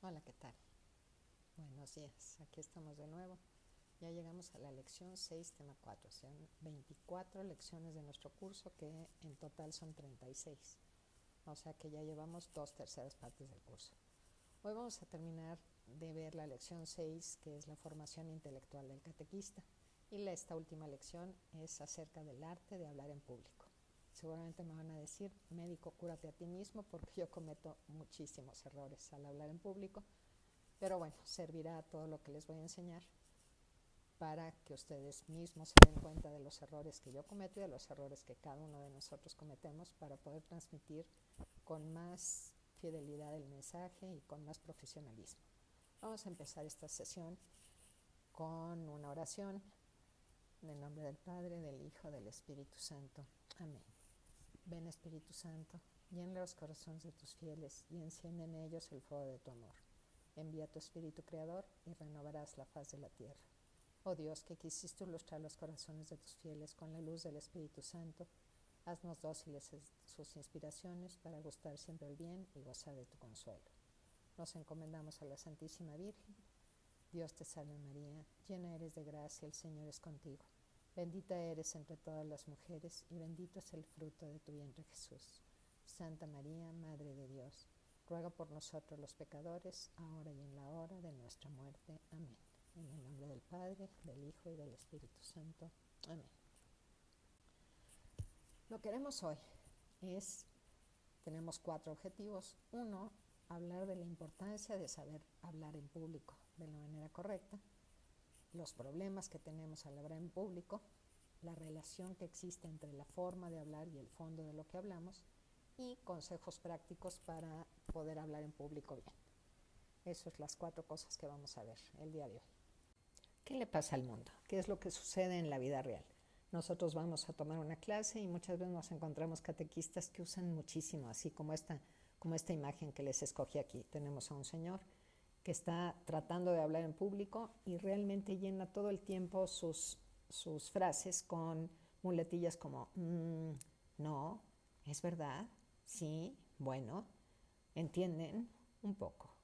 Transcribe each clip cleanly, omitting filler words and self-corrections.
Hola, ¿qué tal? Buenos días, aquí estamos de nuevo. Ya llegamos a la lección 6, tema 4. Son 24 lecciones de nuestro curso que en total son 36. O sea que ya llevamos 2/3 partes del curso. Hoy vamos a terminar de ver la lección 6, que es la formación intelectual del catequista. Y esta última lección es acerca del arte de hablar en público. Seguramente me van a decir, médico, cúrate a ti mismo, porque yo cometo muchísimos errores al hablar en público. Pero bueno, servirá todo lo que les voy a enseñar para que ustedes mismos se den cuenta de los errores que yo cometo y de los errores que cada uno de nosotros cometemos para poder transmitir con más fidelidad el mensaje y con más profesionalismo. Vamos a empezar esta sesión con una oración en el nombre del Padre, del Hijo, del Espíritu Santo. Amén. Ven, Espíritu Santo, llena los corazones de tus fieles y enciende en ellos el fuego de tu amor. Envía tu Espíritu Creador y renovarás la faz de la tierra. Oh Dios, que quisiste ilustrar los corazones de tus fieles con la luz del Espíritu Santo, haznos dóciles sus inspiraciones para gustar siempre el bien y gozar de tu consuelo. Nos encomendamos a la Santísima Virgen. Dios te salve María, llena eres de gracia, el Señor es contigo. Bendita eres entre todas las mujeres y bendito es el fruto de tu vientre Jesús. Santa María, Madre de Dios, ruega por nosotros los pecadores, ahora y en la hora de nuestra muerte. Amén. En el nombre del Padre, del Hijo y del Espíritu Santo. Amén. Lo que haremos hoy tenemos 4 objetivos. 1, hablar de la importancia de saber hablar en público de la manera correcta, los problemas que tenemos al hablar en público, la relación que existe entre la forma de hablar y el fondo de lo que hablamos, y consejos prácticos para poder hablar en público bien. Esas son las 4 cosas que vamos a ver el día de hoy. ¿Qué le pasa al mundo? ¿Qué es lo que sucede en la vida real? Nosotros vamos a tomar una clase y muchas veces nos encontramos catequistas que usan muchísimo, así como esta imagen que les escogí aquí. Tenemos a un señor que está tratando de hablar en público y realmente llena todo el tiempo sus frases con muletillas como no, es verdad, sí, bueno, entienden un poco,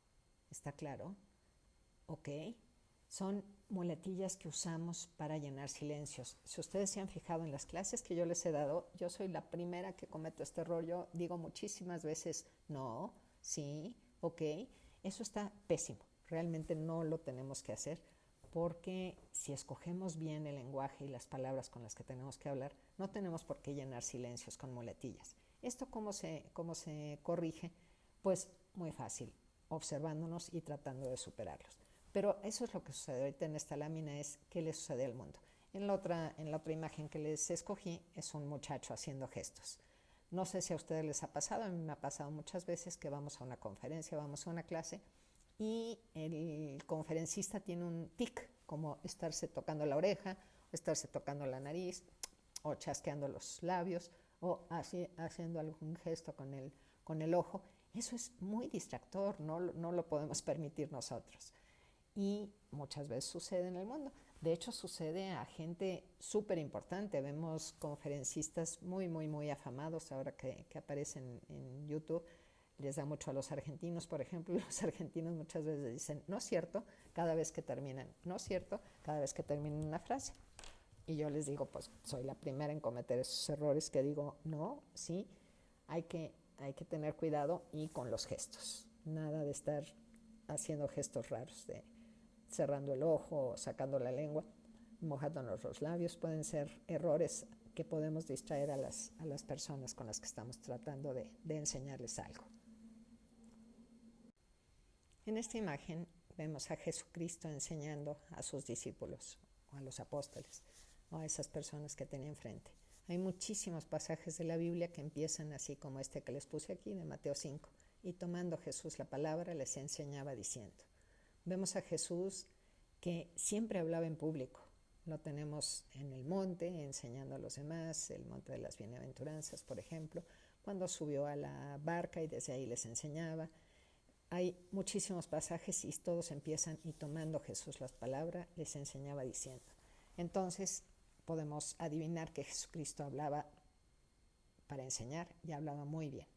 ¿está claro? Ok. Son muletillas que usamos para llenar silencios. Si ustedes se han fijado en las clases que yo les he dado, yo soy la primera que cometo este error. Yo digo muchísimas veces no, sí, ok. Eso está pésimo. Realmente no lo tenemos que hacer porque si escogemos bien el lenguaje y las palabras con las que tenemos que hablar, no tenemos por qué llenar silencios con muletillas. ¿Esto cómo se corrige? Pues muy fácil, observándonos y tratando de superarlos. Pero eso es lo que sucede ahorita en esta lámina, es qué le sucede al mundo. En la otra imagen que les escogí es un muchacho haciendo gestos. No sé si a ustedes les ha pasado, a mí me ha pasado muchas veces que vamos a una conferencia, vamos a una clase y el conferencista tiene un tic, como estarse tocando la oreja, o estarse tocando la nariz, o chasqueando los labios, o haciendo algún gesto con el ojo. Eso es muy distractor, no lo podemos permitir nosotros. Y muchas veces sucede en el mundo. De hecho, sucede a gente súper importante. Vemos conferencistas muy, muy, muy afamados ahora que aparecen en YouTube. Les da mucho a los argentinos, por ejemplo. Los argentinos muchas veces dicen, no es cierto, cada vez que terminan, no es cierto, cada vez que terminan una frase. Y yo les digo, pues soy la primera en cometer esos errores que digo, no, sí, hay que tener cuidado y con los gestos. Nada de estar haciendo gestos raros de cerrando el ojo, sacando la lengua, mojándonos los labios. Pueden ser errores que podemos distraer a las personas con las que estamos tratando de enseñarles algo. En esta imagen vemos a Jesucristo enseñando a sus discípulos, o a los apóstoles, o a esas personas que tenía enfrente. Hay muchísimos pasajes de la Biblia que empiezan así como este que les puse aquí, de Mateo 5. Y tomando Jesús la palabra, les enseñaba diciendo. Vemos a Jesús que siempre hablaba en público. Lo tenemos en el monte, enseñando a los demás, el monte de las bienaventuranzas, por ejemplo, cuando subió a la barca y desde ahí les enseñaba. Hay muchísimos pasajes y todos empiezan y tomando Jesús las palabras, les enseñaba diciendo. Entonces podemos adivinar que Jesucristo hablaba para enseñar y hablaba muy bien.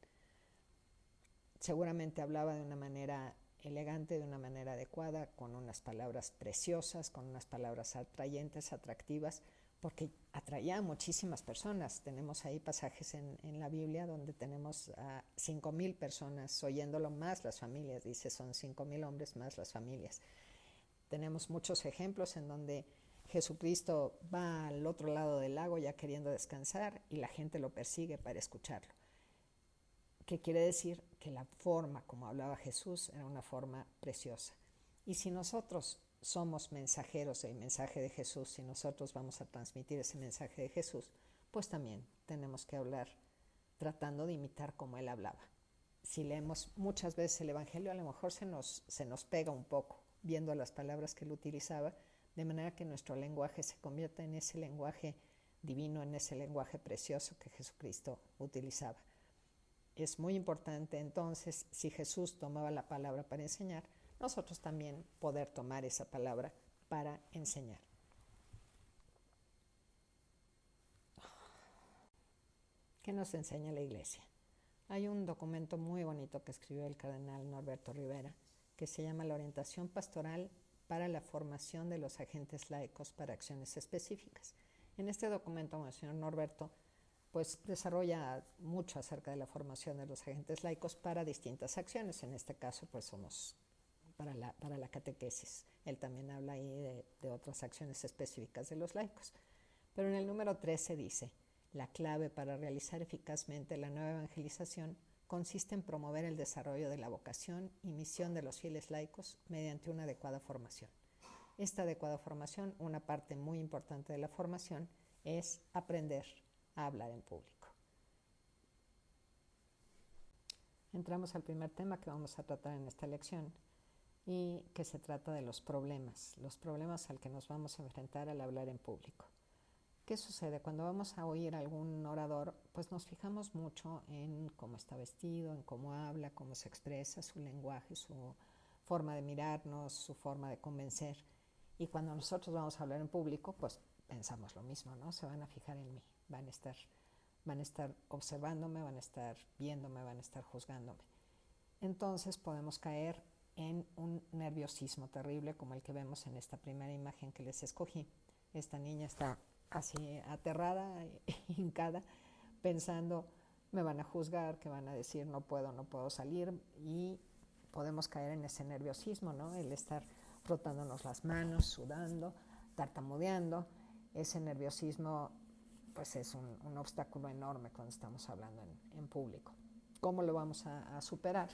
Seguramente hablaba de una manera elegante, de una manera adecuada, con unas palabras preciosas, con unas palabras atrayentes, atractivas, porque atraía a muchísimas personas. Tenemos ahí pasajes en la Biblia donde tenemos a 5,000 personas oyéndolo, más las familias. Dice, son 5,000 hombres más las familias. Tenemos muchos ejemplos en donde Jesucristo va al otro lado del lago ya queriendo descansar y la gente lo persigue para escucharlo. ¿Qué quiere decir? Que la forma como hablaba Jesús era una forma preciosa. Y si nosotros somos mensajeros del mensaje de Jesús, si nosotros vamos a transmitir ese mensaje de Jesús, pues también tenemos que hablar tratando de imitar como Él hablaba. Si leemos muchas veces el Evangelio, a lo mejor se nos pega un poco, viendo las palabras que Él utilizaba, de manera que nuestro lenguaje se convierta en ese lenguaje divino, en ese lenguaje precioso que Jesucristo utilizaba. Es muy importante entonces, si Jesús tomaba la palabra para enseñar, nosotros también poder tomar esa palabra para enseñar. ¿Qué nos enseña la Iglesia? Hay un documento muy bonito que escribió el cardenal Norberto Rivera, que se llama La orientación pastoral para la formación de los agentes laicos para acciones específicas. En este documento, el señor Norberto pues desarrolla mucho acerca de la formación de los agentes laicos para distintas acciones. En este caso, pues somos para la catequesis. Él también habla ahí de otras acciones específicas de los laicos. Pero en el número 13 dice, la clave para realizar eficazmente la nueva evangelización consiste en promover el desarrollo de la vocación y misión de los fieles laicos mediante una adecuada formación. Esta adecuada formación, una parte muy importante de la formación, es aprender a hablar en público. Entramos al primer tema que vamos a tratar en esta lección y que se trata de los problemas al que nos vamos a enfrentar al hablar en público. ¿Qué sucede? Cuando vamos a oír a algún orador, pues nos fijamos mucho en cómo está vestido, en cómo habla, cómo se expresa, su lenguaje, su forma de mirarnos, su forma de convencer. Y cuando nosotros vamos a hablar en público, pues pensamos lo mismo, ¿no? Se van a fijar en mí, van a estar observándome, van a estar viéndome, van a estar juzgándome. Entonces podemos caer en un nerviosismo terrible como el que vemos en esta primera imagen que les escogí. Esta niña está así aterrada, hincada, pensando, me van a juzgar, que van a decir no puedo salir, y podemos caer en ese nerviosismo, ¿no? El estar frotándonos las manos, sudando, tartamudeando. Ese nerviosismo pues es un obstáculo enorme cuando estamos hablando en público. ¿Cómo lo vamos a superar?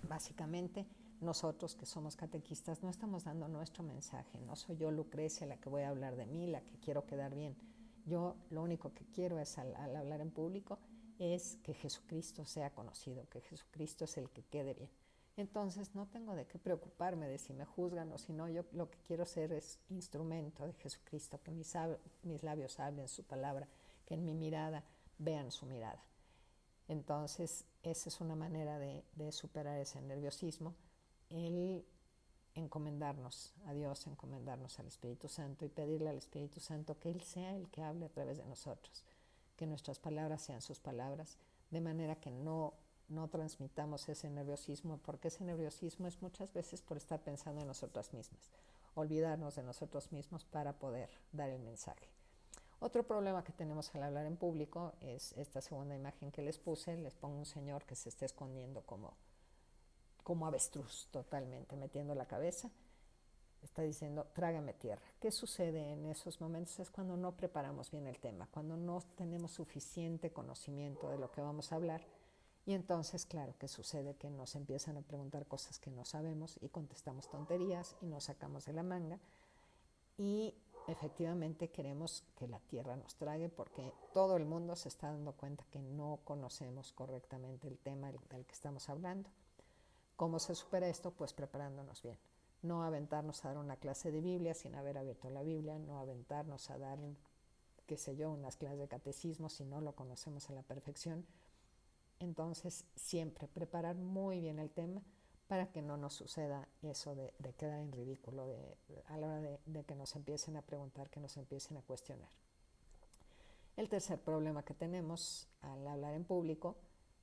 Básicamente, nosotros que somos catequistas no estamos dando nuestro mensaje. No soy yo, Lucrecia, la que voy a hablar de mí, la que quiero quedar bien. Yo lo único que quiero es al hablar en público es que Jesucristo sea conocido, que Jesucristo es el que quede bien. Entonces no tengo de qué preocuparme de si me juzgan o si no. Yo lo que quiero ser es instrumento de Jesucristo, que mis labios hablen su palabra, que en mi mirada vean su mirada. Entonces esa es una manera de superar ese nerviosismo, el encomendarnos a Dios, encomendarnos al Espíritu Santo y pedirle al Espíritu Santo que Él sea el que hable a través de nosotros, que nuestras palabras sean sus palabras, de manera que no transmitamos ese nerviosismo, porque ese nerviosismo es muchas veces por estar pensando en nosotras mismas, olvidarnos de nosotros mismos para poder dar el mensaje. Otro problema que tenemos al hablar en público es esta segunda imagen que les puse. Les pongo un señor que se está escondiendo como avestruz, totalmente, metiendo la cabeza. Está diciendo, trágame tierra. ¿Qué sucede en esos momentos? Es cuando no preparamos bien el tema, cuando no tenemos suficiente conocimiento de lo que vamos a hablar. Y entonces, claro, ¿qué sucede? Que nos empiezan a preguntar cosas que no sabemos y contestamos tonterías y nos sacamos de la manga. Y efectivamente queremos que la tierra nos trague porque todo el mundo se está dando cuenta que no conocemos correctamente el tema del que estamos hablando. ¿Cómo se supera esto? Pues preparándonos bien. No aventarnos a dar una clase de Biblia sin haber abierto la Biblia, no aventarnos a dar, qué sé yo, unas clases de catecismo si no lo conocemos a la perfección. Entonces, siempre preparar muy bien el tema para que no nos suceda eso de quedar en ridículo a la hora de que nos empiecen a preguntar, que nos empiecen a cuestionar. El tercer problema que tenemos al hablar en público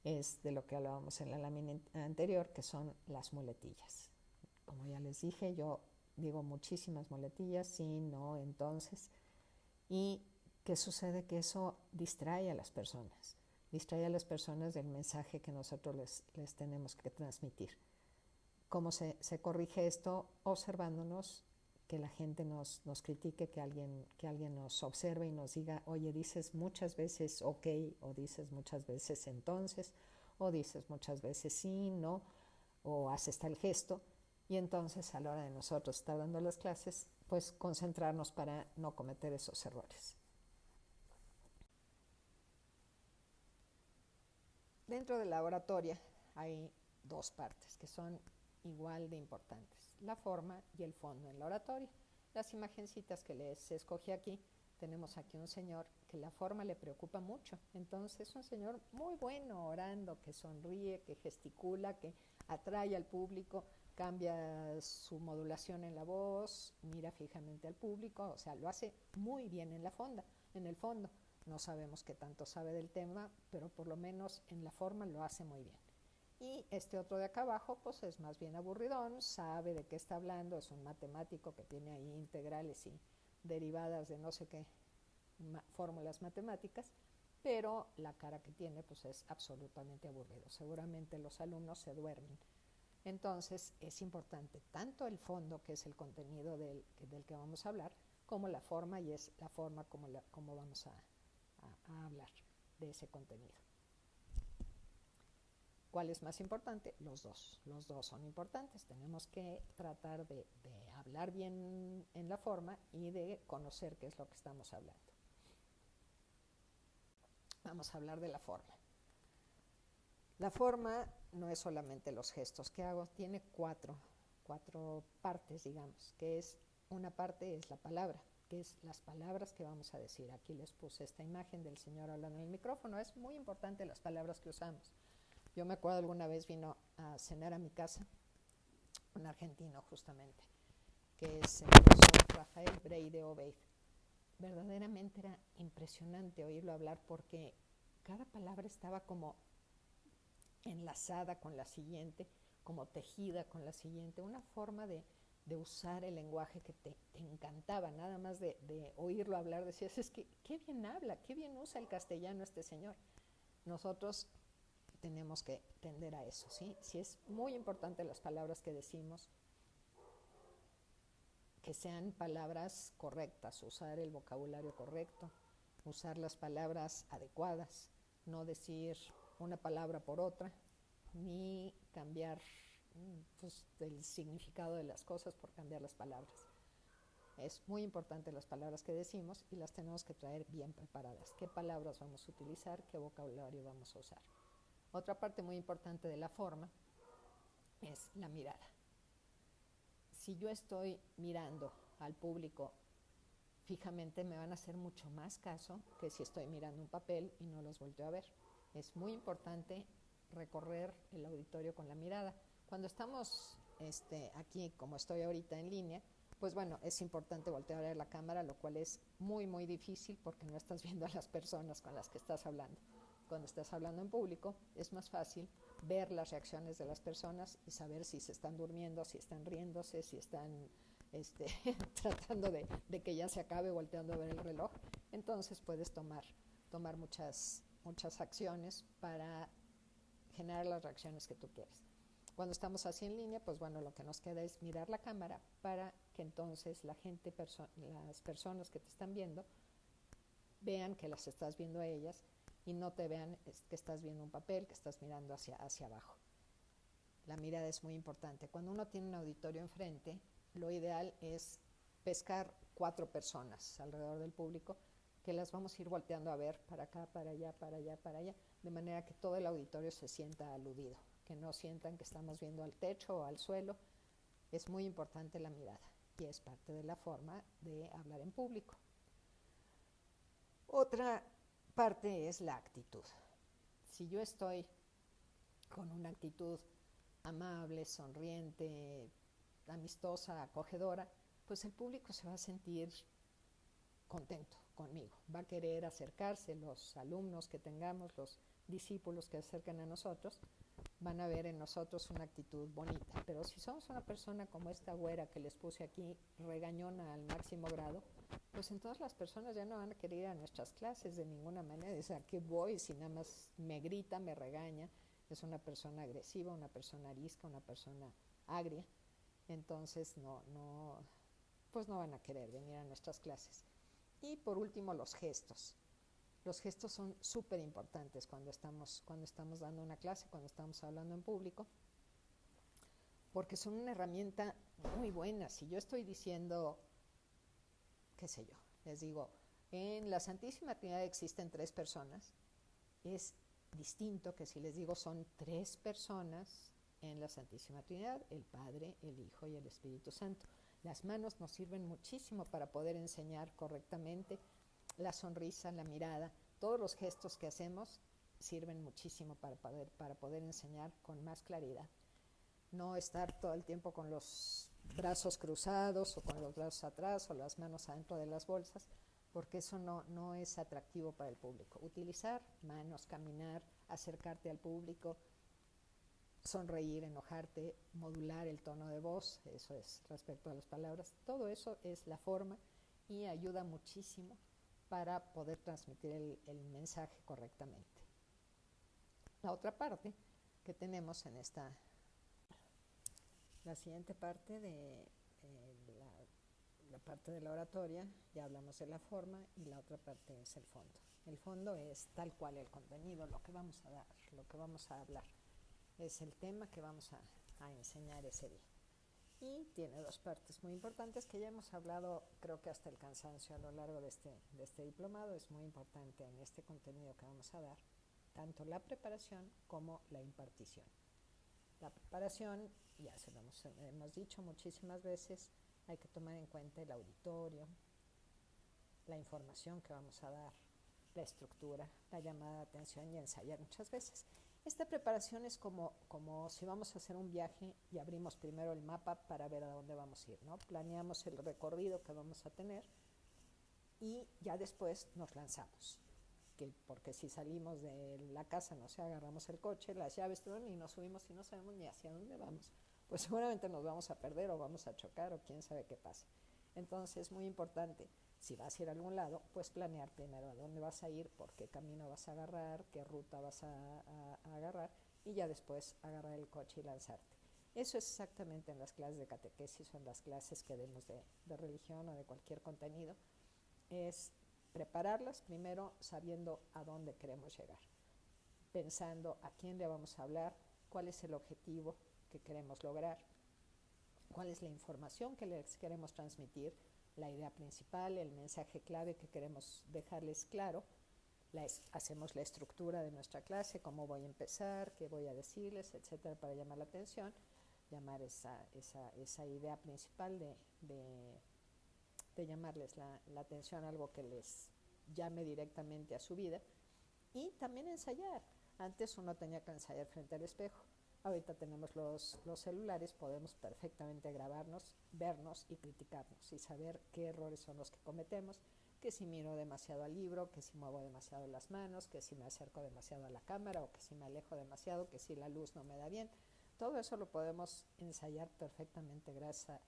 es de lo que hablábamos en la lámina anterior, que son las muletillas. Como ya les dije, yo digo muchísimas muletillas, sí, no, entonces. ¿Y qué sucede? Que eso distrae a las personas. Distrae a las personas del mensaje que nosotros les tenemos que transmitir. ¿Cómo se corrige esto? Observándonos, que la gente nos critique, que alguien nos observe y nos diga, oye, dices muchas veces ok, o dices muchas veces entonces, o dices muchas veces sí, no, o haces tal gesto. Y entonces a la hora de nosotros estar dando las clases, pues concentrarnos para no cometer esos errores. Dentro de la oratoria hay dos partes que son igual de importantes, la forma y el fondo en la oratoria. Las imagencitas que les escogí aquí, tenemos aquí un señor que la forma le preocupa mucho, entonces es un señor muy bueno orando, que sonríe, que gesticula, que atrae al público, cambia su modulación en la voz, mira fijamente al público, o sea, lo hace muy bien en el fondo. No sabemos qué tanto sabe del tema, pero por lo menos en la forma lo hace muy bien. Y este otro de acá abajo, pues es más bien aburridón, sabe de qué está hablando, es un matemático que tiene ahí integrales y derivadas de no sé qué fórmulas matemáticas, pero la cara que tiene pues es absolutamente aburrido. Seguramente los alumnos se duermen. Entonces es importante tanto el fondo, que es el contenido del que vamos a hablar, como la forma, y es la forma como vamos a hablar de ese contenido. ¿Cuál es más importante? Los dos son importantes. Tenemos que tratar de hablar bien en la forma y de conocer qué es lo que estamos hablando. Vamos a hablar de la forma. La forma no es solamente los gestos que hago, tiene cuatro partes, digamos, que es una parte es la palabra, que es las palabras que vamos a decir. Aquí les puse esta imagen del señor hablando en el micrófono. Es muy importante las palabras que usamos. Yo me acuerdo alguna vez vino a cenar a mi casa un argentino justamente, que es el profesor Rafael Breide Obeid. Verdaderamente era impresionante oírlo hablar porque cada palabra estaba como enlazada con la siguiente, como tejida con la siguiente, una forma de usar el lenguaje que te encantaba, nada más de oírlo hablar, decías, es que qué bien habla, qué bien usa el castellano este señor. Nosotros tenemos que tender a eso, ¿sí? Sí, es muy importante las palabras que decimos, que sean palabras correctas, usar el vocabulario correcto, usar las palabras adecuadas, no decir una palabra por otra, ni cambiar pues, el significado de las cosas por cambiar las palabras. Es muy importante las palabras que decimos y las tenemos que traer bien preparadas. ¿Qué palabras vamos a utilizar? ¿Qué vocabulario vamos a usar? Otra parte muy importante de la forma es la mirada. Si yo estoy mirando al público fijamente, me van a hacer mucho más caso que si estoy mirando un papel y no los volteo a ver. Es muy importante recorrer el auditorio con la mirada. Cuando estamos aquí, como estoy ahorita en línea, pues bueno, es importante voltear a ver la cámara, lo cual es muy, muy difícil porque no estás viendo a las personas con las que estás hablando. Cuando estás hablando en público, es más fácil ver las reacciones de las personas y saber si se están durmiendo, si están riéndose, si están tratando de que ya se acabe, volteando a ver el reloj. Entonces puedes tomar muchas acciones para generar las reacciones que tú quieres. Cuando estamos así en línea, pues bueno, lo que nos queda es mirar la cámara para que entonces la gente, las personas que te están viendo, vean que las estás viendo a ellas y no te vean que estás viendo un papel, que estás mirando hacia abajo. La mirada es muy importante. Cuando uno tiene un auditorio enfrente, lo ideal es pescar 4 personas alrededor del público, que las vamos a ir volteando a ver para acá, para allá, para allá, para allá, de manera que todo el auditorio se sienta aludido, que no sientan que estamos viendo al techo o al suelo. Es muy importante la mirada y es parte de la forma de hablar en público. Otra parte es la actitud. Si yo estoy con una actitud amable, sonriente, amistosa, acogedora, pues el público se va a sentir contento conmigo, va a querer acercarse, los alumnos que tengamos, los discípulos que se acercan a nosotros van a ver en nosotros una actitud bonita. Pero si somos una persona como esta güera que les puse aquí, regañona al máximo grado, pues entonces las personas ya no van a querer ir a nuestras clases de ninguna manera. O sea, ¿qué voy si nada más me grita, me regaña? Es una persona agresiva, una persona arisca, una persona agria. Entonces pues no van a querer venir a nuestras clases. Y por último, los gestos. Los gestos son súper importantes cuando estamos dando una clase, cuando estamos hablando en público, porque son una herramienta muy buena. Si yo estoy diciendo, qué sé yo, les digo, en la Santísima Trinidad existen 3 personas, es distinto que si les digo son 3 personas en la Santísima Trinidad, el Padre, el Hijo y el Espíritu Santo. Las manos nos sirven muchísimo para poder enseñar correctamente. La sonrisa, la mirada, todos los gestos que hacemos sirven muchísimo para poder enseñar con más claridad. No estar todo el tiempo con los brazos cruzados o con los brazos atrás o las manos adentro de las bolsas, porque eso no es atractivo para el público. Utilizar manos, caminar, acercarte al público, sonreír, enojarte, modular el tono de voz, eso es respecto a las palabras. Todo eso es la forma y ayuda muchísimo para poder transmitir el mensaje correctamente. La otra parte que tenemos en la siguiente parte de la parte de la oratoria, ya hablamos de la forma y la otra parte es el fondo. El fondo es tal cual el contenido, lo que vamos a dar, lo que vamos a hablar. Es el tema que vamos a enseñar ese día. Y tiene 2 partes muy importantes que ya hemos hablado, creo que hasta el cansancio a lo largo de este diplomado. Es muy importante en este contenido que vamos a dar, tanto la preparación como la impartición. La preparación, ya se lo hemos dicho muchísimas veces, hay que tomar en cuenta el auditorio, la información que vamos a dar, la estructura, la llamada de atención y ensayar muchas veces. Esta preparación es como si vamos a hacer un viaje y abrimos primero el mapa para ver a dónde vamos a ir, ¿no? Planeamos el recorrido que vamos a tener y ya después nos lanzamos. Porque si salimos de la casa, no sé, agarramos el coche, las llaves, todo, y nos subimos y no sabemos ni hacia dónde vamos, pues seguramente nos vamos a perder o vamos a chocar o quién sabe qué pase. Entonces es muy importante, si vas a ir a algún lado, pues planear primero a dónde vas a ir, por qué camino vas a agarrar, qué ruta vas a agarrar, y ya después agarrar el coche y lanzarte. Eso es exactamente en las clases de catequesis o en las clases que demos de religión o de cualquier contenido, es prepararlas primero sabiendo a dónde queremos llegar, pensando a quién le vamos a hablar, cuál es el objetivo que queremos lograr, cuál es la información que les queremos transmitir, la idea principal, el mensaje clave que queremos dejarles claro. Hacemos la estructura de nuestra clase, cómo voy a empezar, qué voy a decirles, etcétera, para llamar la atención, llamar esa idea principal de llamarles la atención, algo que les llame directamente a su vida. Y también ensayar. Antes uno tenía que ensayar frente al espejo. Ahorita tenemos los celulares, podemos perfectamente grabarnos, vernos y criticarnos y saber qué errores son los que cometemos, que si miro demasiado al libro, que si muevo demasiado las manos, que si me acerco demasiado a la cámara o que si me alejo demasiado, que si la luz no me da bien. Todo eso lo podemos ensayar perfectamente gracias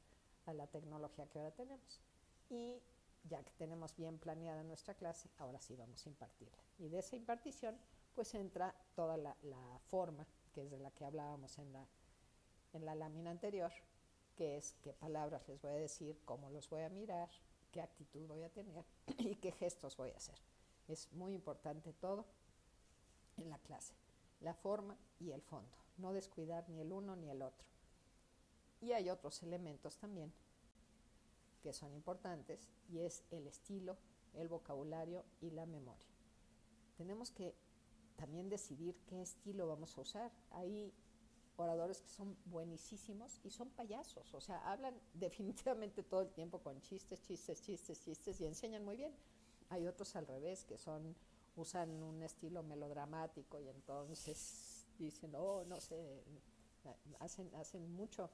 a la tecnología que ahora tenemos. Y ya que tenemos bien planeada nuestra clase, ahora sí vamos a impartirla. Y de esa impartición pues entra toda la forma, que es de la que hablábamos en la lámina anterior, que es qué palabras les voy a decir, cómo los voy a mirar, qué actitud voy a tener y qué gestos voy a hacer. Es muy importante todo en la clase, la forma y el fondo, no descuidar ni el uno ni el otro. Y hay otros elementos también que son importantes, y es el estilo, el vocabulario y la memoria. Tenemos que también decidir qué estilo vamos a usar. Hay oradores que son buenísimos y son payasos, o sea, hablan definitivamente todo el tiempo con chistes y enseñan muy bien. Hay otros al revés que usan un estilo melodramático y entonces dicen, no sé, hacen mucho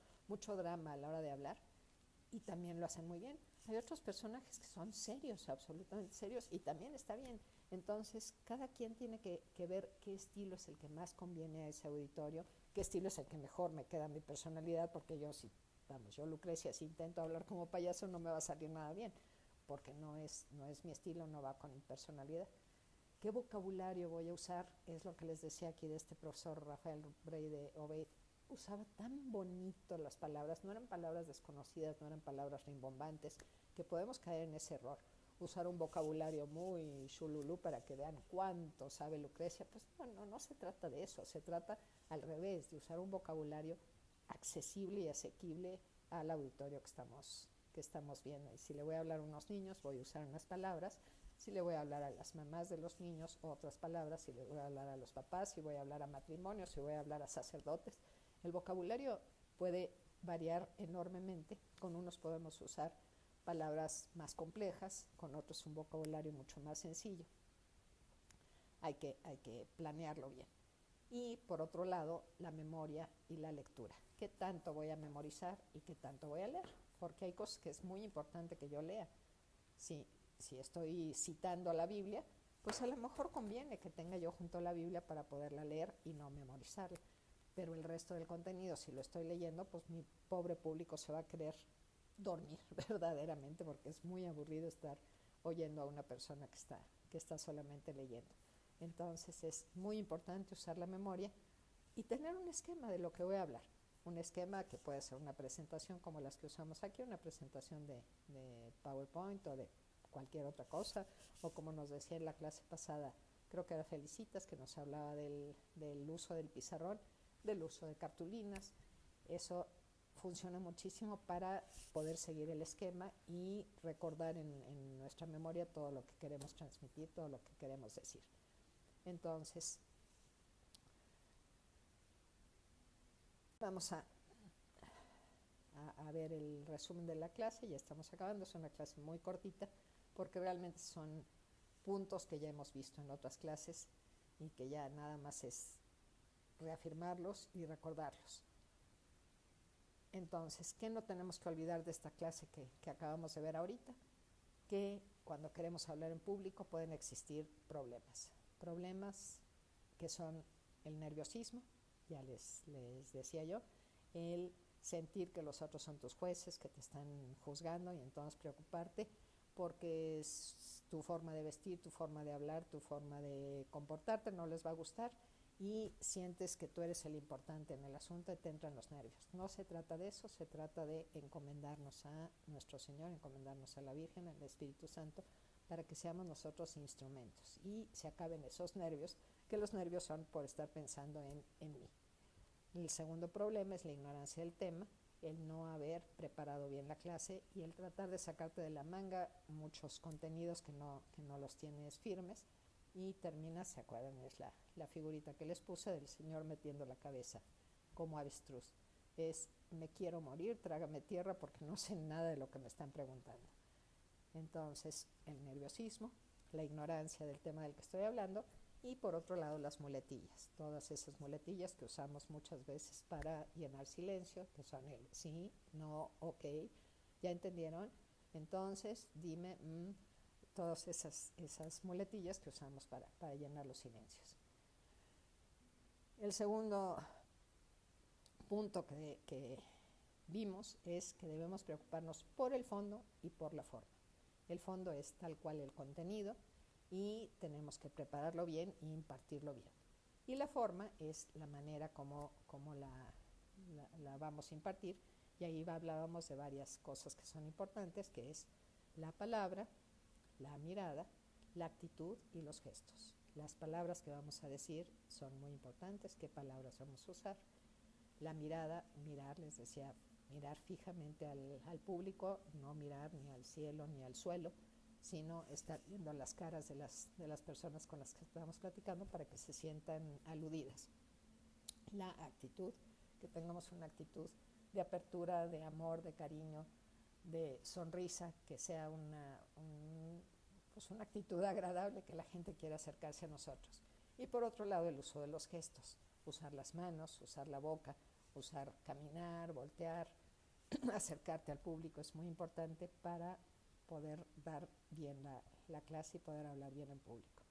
drama a la hora de hablar y también lo hacen muy bien. Hay otros personajes que son serios, absolutamente serios, y también está bien. Entonces, cada quien tiene que ver qué estilo es el que más conviene a ese auditorio, qué estilo es el que mejor me queda a mi personalidad, porque yo, yo Lucrecia, si intento hablar como payaso no me va a salir nada bien, porque no es mi estilo, no va con mi personalidad. ¿Qué vocabulario voy a usar? Es lo que les decía aquí de este profesor Rafael Brey de Obeid. Usaba tan bonito las palabras, no eran palabras desconocidas, no eran palabras rimbombantes, que podemos caer en ese error. Usar un vocabulario muy chululú para que vean cuánto sabe Lucrecia. Pues no se trata de eso, se trata al revés, de usar un vocabulario accesible y asequible al auditorio que estamos viendo. Y si le voy a hablar a unos niños, voy a usar unas palabras. Si le voy a hablar a las mamás de los niños, otras palabras. Si le voy a hablar a los papás, si voy a hablar a matrimonios, si voy a hablar a sacerdotes. El vocabulario puede variar enormemente. Con unos podemos usar palabras más complejas, con otros un vocabulario mucho más sencillo. Hay que planearlo bien. Y por otro lado, la memoria y la lectura. ¿Qué tanto voy a memorizar y qué tanto voy a leer? Porque hay cosas que es muy importante que yo lea. Si estoy citando a la Biblia, pues a lo mejor conviene que tenga yo junto a la Biblia para poderla leer y no memorizarla. Pero el resto del contenido, si lo estoy leyendo, pues mi pobre público se va a querer dormir verdaderamente, porque es muy aburrido estar oyendo a una persona que está solamente leyendo. Entonces es muy importante usar la memoria y tener un esquema de lo que voy a hablar. Un esquema que puede ser una presentación como las que usamos aquí, una presentación de PowerPoint o de cualquier otra cosa, o como nos decía en la clase pasada, creo que era Felicitas, que nos hablaba del uso del pizarrón, del uso de cartulinas. Eso funciona muchísimo para poder seguir el esquema y recordar en nuestra memoria todo lo que queremos transmitir, todo lo que queremos decir. Entonces, vamos a ver el resumen de la clase. Ya estamos acabando, es una clase muy cortita porque realmente son puntos que ya hemos visto en otras clases y que ya nada más es reafirmarlos y recordarlos. Entonces, ¿qué no tenemos que olvidar de esta clase que acabamos de ver ahorita? Que cuando queremos hablar en público pueden existir problemas. Problemas que son el nerviosismo, ya les decía yo, el sentir que los otros son tus jueces, que te están juzgando y entonces preocuparte porque tu forma de vestir, tu forma de hablar, tu forma de comportarte no les va a gustar y sientes que tú eres el importante en el asunto y te entran los nervios. No se trata de eso, se trata de encomendarnos a nuestro Señor, encomendarnos a la Virgen, al Espíritu Santo, para que seamos nosotros instrumentos y se acaben esos nervios, que los nervios son por estar pensando en mí. El segundo problema es la ignorancia del tema, el no haber preparado bien la clase y el tratar de sacarte de la manga muchos contenidos que no los tienes firmes y terminas, ¿se acuerdan? Es la figurita que les puse del señor metiendo la cabeza como avestruz. Es me quiero morir, trágame tierra porque no sé nada de lo que me están preguntando. Entonces, el nerviosismo, la ignorancia del tema del que estoy hablando y por otro lado las muletillas, todas esas muletillas que usamos muchas veces para llenar silencio, que son el sí, no, ok, ¿ya entendieron? Entonces, dime, todas esas muletillas que usamos para llenar los silencios. El segundo punto que vimos es que debemos preocuparnos por el fondo y por la forma. El fondo es tal cual el contenido y tenemos que prepararlo bien e impartirlo bien. Y la forma es la manera como la vamos a impartir y ahí hablábamos de varias cosas que son importantes, que es la palabra, la mirada, la actitud y los gestos. Las palabras que vamos a decir son muy importantes, qué palabras vamos a usar. La mirada, mirar, les decía, mirar fijamente al público, no mirar ni al cielo ni al suelo, sino estar viendo las caras de las personas con las que estamos platicando para que se sientan aludidas. La actitud, que tengamos una actitud de apertura, de amor, de cariño, de sonrisa, que sea una actitud agradable, que la gente quiera acercarse a nosotros. Y por otro lado, el uso de los gestos, usar las manos, usar la boca, usar caminar, voltear, acercarte al público es muy importante para poder dar bien la clase y poder hablar bien en público.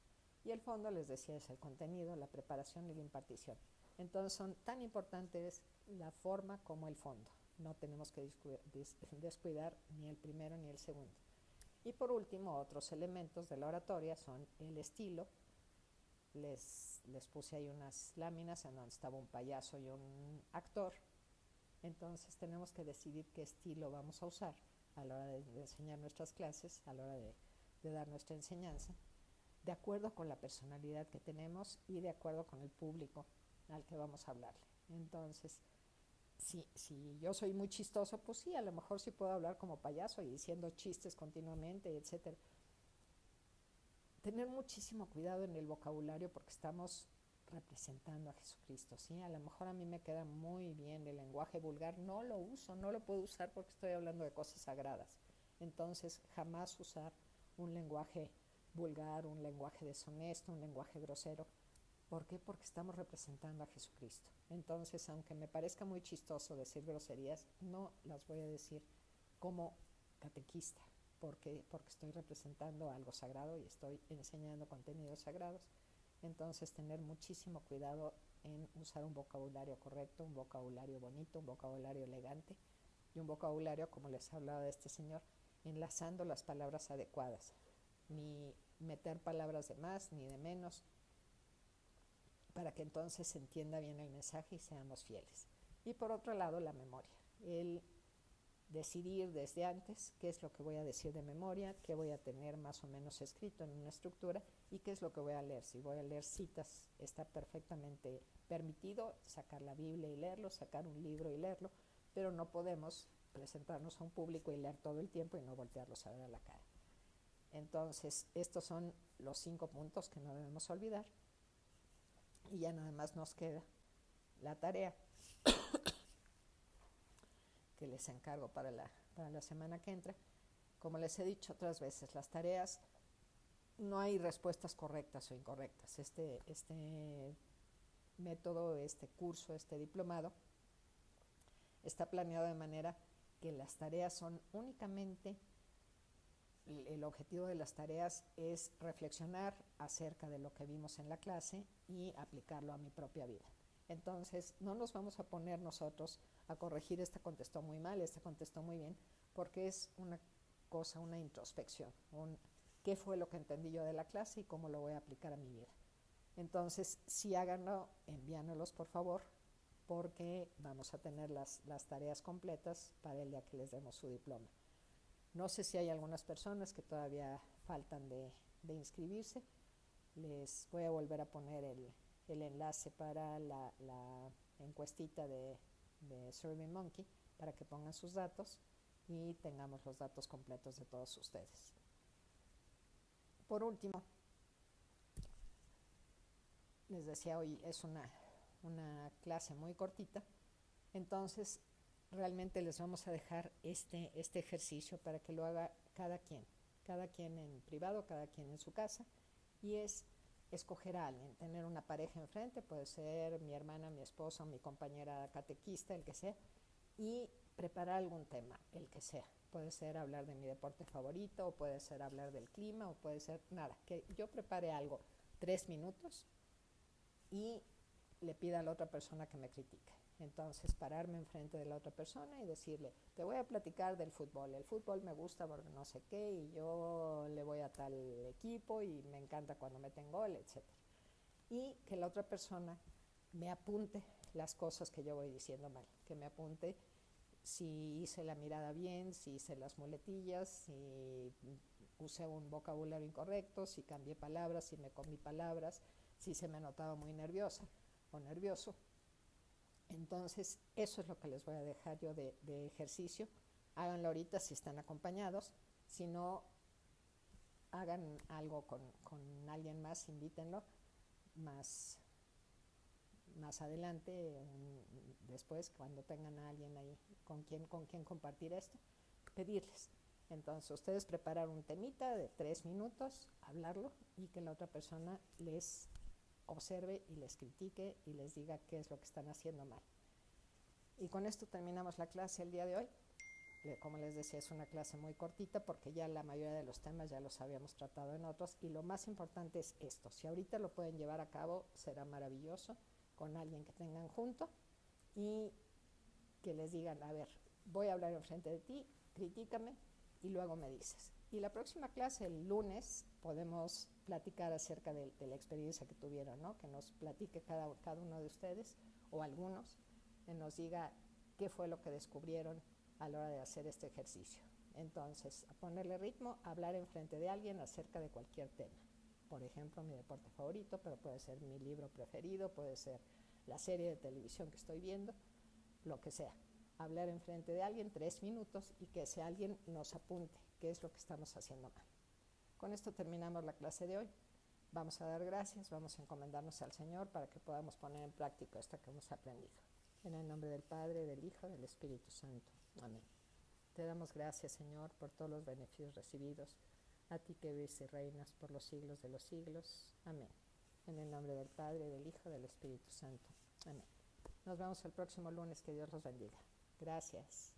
Y el fondo, les decía, es el contenido, la preparación y la impartición. Entonces son tan importantes la forma como el fondo. No tenemos que descuidar ni el primero ni el segundo. Y por último, otros elementos de la oratoria son el estilo. Les puse ahí unas láminas en donde estaba un payaso y un actor. Entonces tenemos que decidir qué estilo vamos a usar a la hora de enseñar nuestras clases, a la hora de dar nuestra enseñanza, de acuerdo con la personalidad que tenemos y de acuerdo con el público al que vamos a hablarle. Entonces, si yo soy muy chistoso, pues sí, a lo mejor sí puedo hablar como payaso y diciendo chistes continuamente, etcétera. Tener muchísimo cuidado en el vocabulario porque estamos representando a Jesucristo, ¿sí? A lo mejor a mí me queda muy bien el lenguaje vulgar, no lo uso, no lo puedo usar porque estoy hablando de cosas sagradas. Entonces, jamás usar un lenguaje vulgar, un lenguaje deshonesto, un lenguaje grosero. ¿Por qué? Porque estamos representando a Jesucristo. Entonces, aunque me parezca muy chistoso decir groserías, no las voy a decir como catequista, porque estoy representando algo sagrado y estoy enseñando contenidos sagrados. Entonces, tener muchísimo cuidado en usar un vocabulario correcto, un vocabulario bonito, un vocabulario elegante y un vocabulario, como les hablaba de este señor, enlazando las palabras adecuadas, ni meter palabras de más ni de menos, para que entonces se entienda bien el mensaje y seamos fieles. Y por otro lado, la memoria. El decidir desde antes qué es lo que voy a decir de memoria, qué voy a tener más o menos escrito en una estructura y qué es lo que voy a leer. Si voy a leer citas, está perfectamente permitido sacar la Biblia y leerlo, sacar un libro y leerlo, pero no podemos presentarnos a un público y leer todo el tiempo y no voltearlos a ver a la cara. Entonces, estos son los 5 puntos que no debemos olvidar. Y ya nada más nos queda la tarea que les encargo para la semana que entra. Como les he dicho otras veces, las tareas, no hay respuestas correctas o incorrectas. Este método, este curso, este diplomado, está planeado de manera que las tareas son únicamente, el objetivo de las tareas es reflexionar acerca de lo que vimos en la clase y aplicarlo a mi propia vida. Entonces, no nos vamos a poner nosotros a corregir, esta contestó muy mal, esta contestó muy bien, porque es una cosa, una introspección, qué fue lo que entendí yo de la clase y cómo lo voy a aplicar a mi vida. Entonces, si háganlo, envíanoslos por favor, porque vamos a tener las tareas completas para el día que les demos su diploma. No sé si hay algunas personas que todavía faltan de inscribirse. Les voy a volver a poner el enlace para la encuestita de SurveyMonkey para que pongan sus datos y tengamos los datos completos de todos ustedes. Por último, les decía, hoy es una clase muy cortita, entonces realmente les vamos a dejar este ejercicio para que lo haga cada quien en privado, cada quien en su casa, y es escoger a alguien, tener una pareja enfrente, puede ser mi hermana, mi esposa, mi compañera catequista, el que sea, y preparar algún tema, el que sea. Puede ser hablar de mi deporte favorito, o puede ser hablar del clima, o puede ser nada, que yo prepare algo, 3 minutos, y le pida a la otra persona que me critique. Entonces, pararme enfrente de la otra persona y decirle, te voy a platicar del fútbol, el fútbol me gusta porque no sé qué, y yo le voy a tal equipo y me encanta cuando meten gol, etc. Y que la otra persona me apunte las cosas que yo voy diciendo mal, que me apunte si hice la mirada bien, si hice las muletillas, si usé un vocabulario incorrecto, si cambié palabras, si me comí palabras, si se me notaba muy nerviosa o nervioso. Entonces, eso es lo que les voy a dejar yo de ejercicio. Háganlo ahorita si están acompañados. Si no, hagan algo con alguien más, invítenlo más adelante, después, cuando tengan a alguien ahí con quien compartir esto, pedirles. Entonces, ustedes preparar un temita de 3 minutos, hablarlo y que la otra persona les observe y les critique y les diga qué es lo que están haciendo mal. Y con esto terminamos la clase el día de hoy. como les decía, es una clase muy cortita porque ya la mayoría de los temas ya los habíamos tratado en otros, y lo más importante es esto. Si ahorita lo pueden llevar a cabo, será maravilloso, con alguien que tengan junto y que les digan, a ver, voy a hablar enfrente de ti, critícame y luego me dices. Y la próxima clase, el lunes, podemos platicar acerca de la experiencia que tuvieron, ¿no? Que nos platique cada uno de ustedes, o algunos, que nos diga qué fue lo que descubrieron a la hora de hacer este ejercicio. Entonces, a ponerle ritmo, hablar enfrente de alguien acerca de cualquier tema. Por ejemplo, mi deporte favorito, pero puede ser mi libro preferido, puede ser la serie de televisión que estoy viendo, lo que sea. Hablar enfrente de alguien 3 minutos y que ese alguien nos apunte qué es lo que estamos haciendo mal. Con esto terminamos la clase de hoy. Vamos a dar gracias, vamos a encomendarnos al Señor para que podamos poner en práctica esto que hemos aprendido. En el nombre del Padre, del Hijo, del Espíritu Santo. Amén. Te damos gracias, Señor, por todos los beneficios recibidos. A ti que vives y reinas por los siglos de los siglos. Amén. En el nombre del Padre, del Hijo, del Espíritu Santo. Amén. Nos vemos el próximo lunes. Que Dios los bendiga. Gracias.